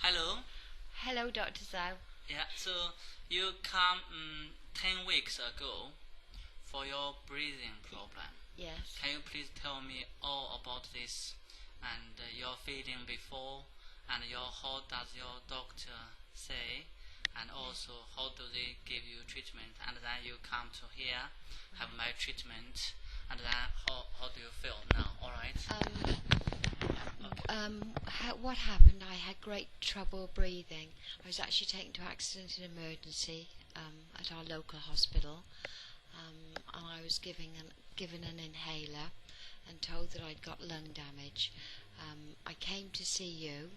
Hello. Hello, Dr. Zhao. Yeah, so you come 10 weeks ago for your breathing problem. Yes. Can you please tell me all about this and your feeling before and how does your doctor say and also how do they give you treatment and then you come to here, have my treatment and then how do you feel now, alright? What happened? I had great trouble breathing. I was actually taken to accident and emergency at our local hospital, and I was given an inhaler and told that I'd got lung damage. I came to see you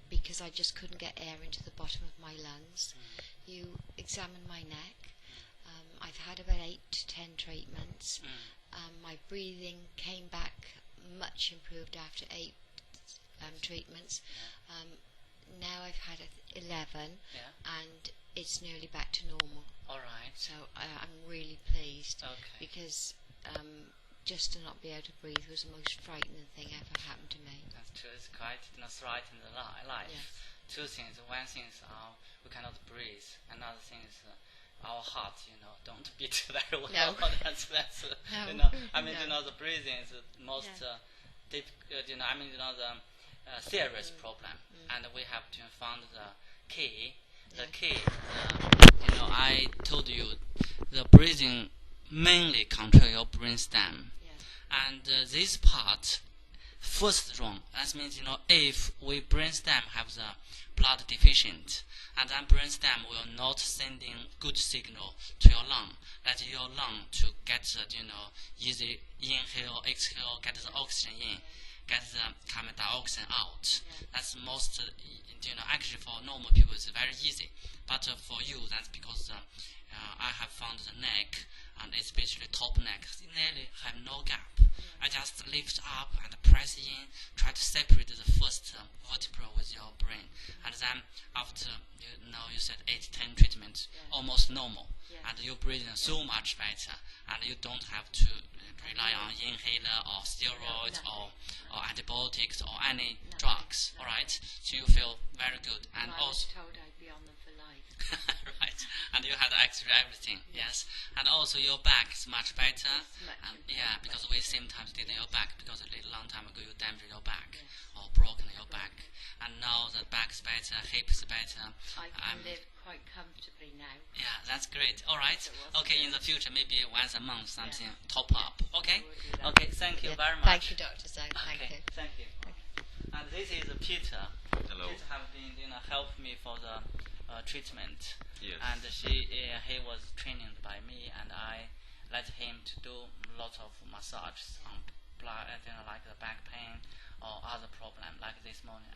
because I just couldn't get air into the bottom of my lungs. You examined my neck. I've had about 8 to 10 treatments. My breathing came back much improved after 8 treatments. Now I've had 11 and it's nearly back to normal. Alright. So I'm really pleased because just to not be able to breathe was the most frightening thing ever happened to me. That's true. It's quite threatening life. Yes. Two things. One thing is we cannot breathe. Another thing is our heart, don't beat very well. No. that's No. the breathing is the most difficult. The serious problem, and we have to find the key. The key, I told you, the breathing mainly control your brain stem, and this part first wrong. That means if we brain stem have the blood deficient, and then brain stem will not sending good signal to your lung, let your lung to get easy inhale, exhale, get the oxygen in, get the carbon dioxide out. That's most actually for normal people it's very easy, but for you that's because I have found the neck and especially top neck nearly have no gap. I just lift up and press in, try to separate the first vertebra with your brain, and then after you said 8-10 treatments, almost normal, and you're breathing so much better, and you don't have to rely on inhaler or steroids or antibiotics or any drugs. All right, so you feel very good, and I was also. told I'd be on them for life. Right, and you had X-ray everything, yes, and also your back is much better, because we sometimes did your back because a long time ago you damaged your back or broken your back, and now the back is better, hip is better. I can live quite comfortably now. Yeah, that's great. All right, okay, in the future maybe once a month something top up. Okay, okay, thank you very much. Thank you, Dr. Zhao. Thank you. Thank you. And this is Peter. Hello. Peter have been helped me for the treatment. Yes. And he was trained by me, and I let him to do lots of massages on like the back pain or other problem. Like this morning,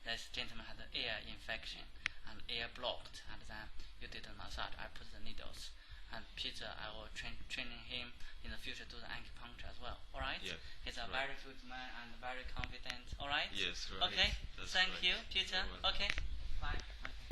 this gentleman had an ear infection and ear blocked, and then you did a massage. I put the needles, and Peter, I will training him in the future to do the acupuncture as well. All right? Yeah. He's a very good man and very confident. All right? Yes, right. Okay. That's Thank right. you, Peter. You're welcome. Okay. Bye.